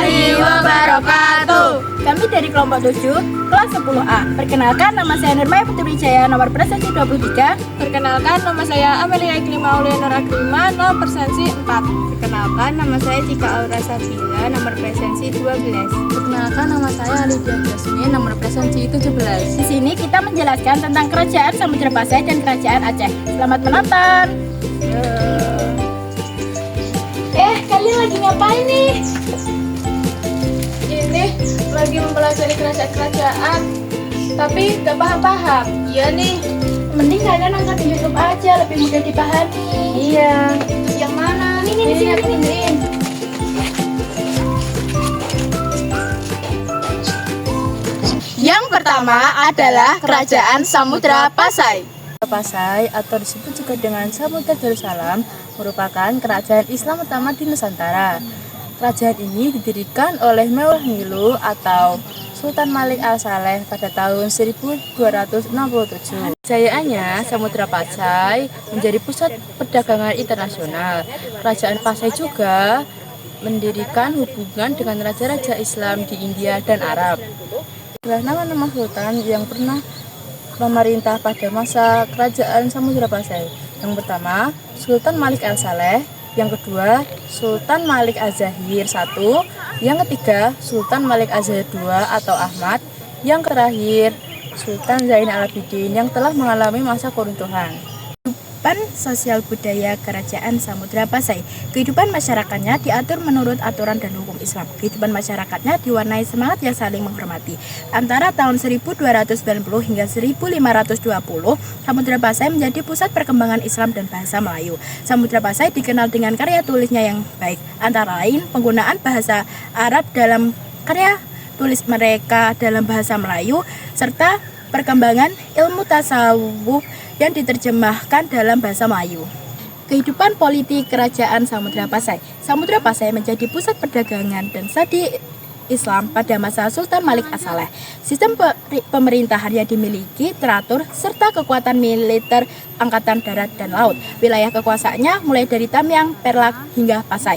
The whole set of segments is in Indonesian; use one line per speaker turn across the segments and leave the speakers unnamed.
warahmatullahi wabarakatuh.
Kami dari kelompok 7, kelas 10A. Perkenalkan, nama saya Nurmaya Putri Wijaya, nomor presensi 23.
Perkenalkan, nama saya Amelia Iklima Auliana Agrima, nomor presensi 4.
Perkenalkan, nama saya Cika Aura Sabila, nomor presensi 12.
Perkenalkan, nama saya Alidia Jasmine, nomor presensi 17.
Di sini kita menjelaskan tentang kerajaan Samudra Pasai dan kerajaan Aceh. Selamat menonton. Kalian lagi ngapain nih?
Ini lagi mempelajari kerajaan-kerajaan, tapi gak paham-paham.
Iya nih.
Mending kalian nonton di YouTube aja, lebih mudah dipahami.
Iya. Terus yang mana?
Ini sini. Yang pertama adalah kerajaan Samudra Pasai.
Pasai atau disebut juga dengan Samudra Darussalam merupakan kerajaan Islam pertama di Nusantara. Kerajaan ini didirikan oleh Mewah Ngilu atau Sultan Malik Al-Saleh pada tahun 1267. Kejayaannya, Samudra Pasai menjadi pusat perdagangan internasional. Kerajaan Pasai juga mendirikan hubungan dengan raja-raja Islam di India dan Arab. Adalah nama-nama sultan yang pernah memerintah pada masa kerajaan Samudra Pasai. Yang pertama, Sultan Malik Al-Saleh. Yang kedua, Sultan Malik Az-Zahir I. Yang ketiga, Sultan Malik Az-Zahir II atau Ahmad. Yang terakhir, Sultan Zainal Abidin yang telah mengalami masa keruntuhan.
Kehidupan sosial budaya kerajaan Samudra Pasai. Kehidupan masyarakatnya diatur menurut aturan dan hukum Islam. Kehidupan masyarakatnya diwarnai semangat yang saling menghormati. Antara tahun 1290 hingga 1520, Samudra Pasai menjadi pusat perkembangan Islam dan bahasa Melayu. Samudra Pasai dikenal dengan karya tulisnya yang baik, antara lain penggunaan bahasa Arab dalam karya tulis mereka dalam bahasa Melayu, serta perkembangan ilmu tasawuf yang diterjemahkan dalam bahasa Melayu. Kehidupan politik kerajaan Samudra Pasai. Samudra Pasai menjadi pusat perdagangan dan sadi Islam pada masa Sultan Malik As-Saleh. Sistem pemerintahan yang dimiliki teratur serta kekuatan militer angkatan darat dan laut. Wilayah kekuasaannya mulai dari Tamiang, Perlak hingga Pasai.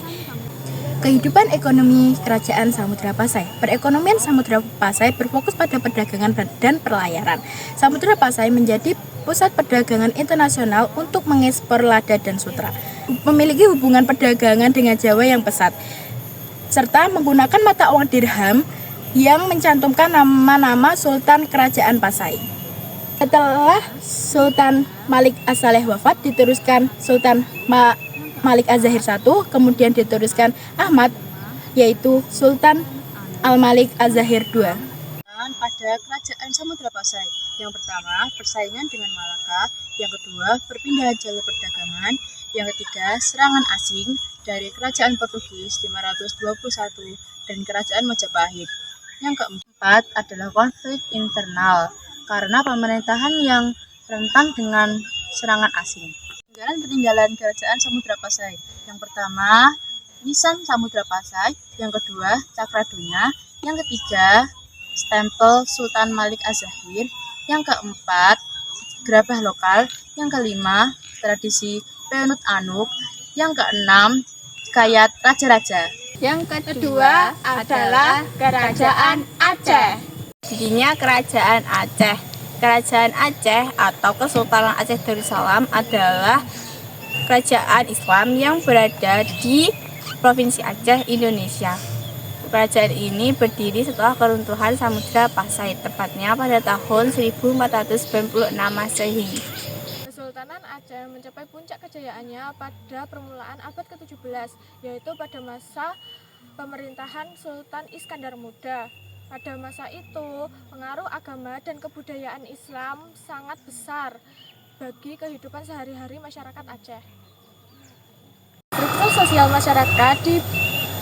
Kehidupan ekonomi kerajaan Samudra Pasai. Perekonomian Samudra Pasai berfokus pada perdagangan dan perlayaran. Samudra Pasai menjadi pusat perdagangan internasional untuk mengekspor lada dan sutra. Memiliki hubungan perdagangan dengan Jawa yang pesat, serta menggunakan mata uang dirham yang mencantumkan nama-nama Sultan Kerajaan Pasai. Setelah Sultan Malik As-Saleh wafat, diteruskan Sultan Malik Az-Zahir I, kemudian diteruskan Ahmad, yaitu Sultan Al-Malik Az-Zahir II.
Pada kerajaan Samudra Pasai, yang pertama persaingan dengan Malaka, yang kedua perpindahan jalur perdagangan, yang ketiga serangan asing dari kerajaan Portugis 521 dan kerajaan Majapahit. Yang keempat adalah konflik internal karena pemerintahan yang rentan dengan serangan asing. Peninggalan kerajaan Samudra Pasai. Yang pertama, nisan Samudra Pasai, yang kedua, cakradonya, yang ketiga, stempel Sultan Malik Az-Zahir, yang keempat, gerabah lokal, yang kelima, tradisi Penut Anuk, yang keenam, gayat raja-raja.
Yang kedua adalah Kerajaan Aceh.
Dirinya Kerajaan Aceh. Kerajaan Aceh atau Kesultanan Aceh Darussalam adalah kerajaan Islam yang berada di Provinsi Aceh, Indonesia. Kerajaan ini berdiri setelah keruntuhan Samudra Pasai, tepatnya pada tahun 1496 Masehi.
Kesultanan Aceh mencapai puncak kejayaannya pada permulaan abad ke-17, yaitu pada masa pemerintahan Sultan Iskandar Muda. Pada masa itu, pengaruh agama dan kebudayaan Islam sangat besar bagi kehidupan sehari-hari masyarakat Aceh. Struktur sosial masyarakat di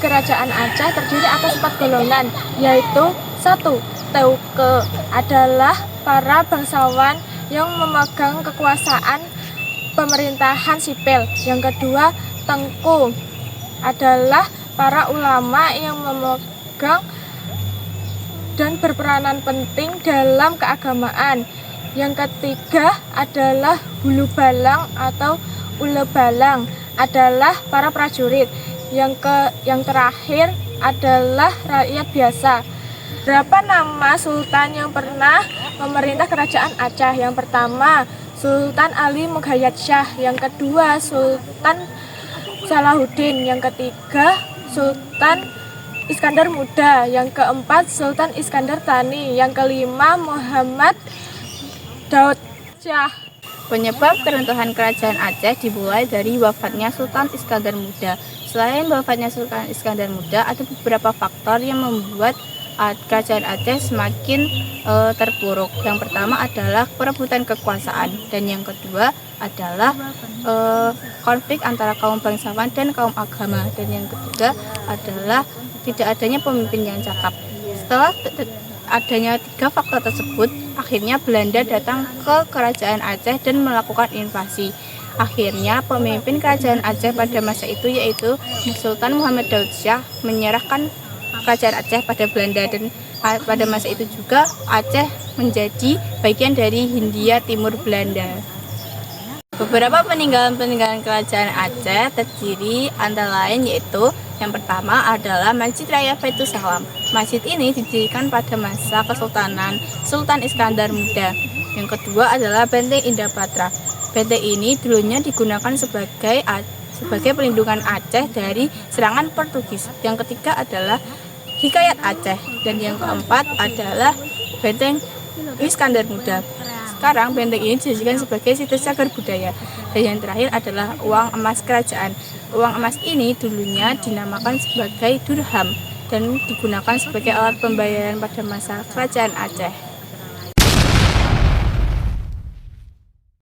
Kerajaan Aceh terdiri atas 4 golongan, yaitu 1. Teuke adalah para bangsawan yang memegang kekuasaan pemerintahan sipil. Yang kedua, Tengku adalah para ulama yang memegang dan berperanan penting dalam keagamaan. Yang ketiga adalah Hulu Balang atau Ule Balang adalah para prajurit. Yang terakhir adalah rakyat biasa. Berapa nama sultan yang pernah memerintah kerajaan Aceh? Yang pertama, Sultan Ali Mughayat Shah. Yang kedua, Sultan Salahuddin. Yang ketiga, Sultan Iskandar Muda. Yang keempat, Sultan Iskandar Thani. Yang kelima, Muhammad Daud Shah.
Penyebab keruntuhan kerajaan Aceh dimulai dari wafatnya Sultan Iskandar Muda. Selain wafatnya Sultan Iskandar Muda, ada beberapa faktor yang membuat kerajaan Aceh semakin terpuruk. Yang pertama adalah perebutan kekuasaan, dan yang kedua adalah konflik antara kaum bangsawan dan kaum agama, dan yang ketiga adalah tidak adanya pemimpin yang cakap. Setelah adanya tiga faktor tersebut, akhirnya Belanda datang ke kerajaan Aceh dan melakukan invasi. Akhirnya pemimpin kerajaan Aceh pada masa itu yaitu Sultan Muhammad Daud Shah menyerahkan kerajaan Aceh pada Belanda, dan pada masa itu juga Aceh menjadi bagian dari Hindia Timur Belanda. Beberapa peninggalan kerajaan Aceh terdiri antara lain yaitu yang pertama adalah Masjid Raya Baitul Salam. Masjid ini didirikan pada masa Kesultanan Sultan Iskandar Muda. Yang kedua adalah Benteng Indah Patra. Benteng ini dulunya digunakan sebagai pelindungan Aceh dari serangan Portugis. Yang ketiga adalah Hikayat Aceh, dan yang keempat adalah Benteng Iskandar Muda. Sekarang benteng ini dijadikan sebagai situs cagar budaya. Dan yang terakhir adalah uang emas kerajaan. Uang emas ini dulunya dinamakan sebagai dirham dan digunakan sebagai alat pembayaran pada masa kerajaan Aceh.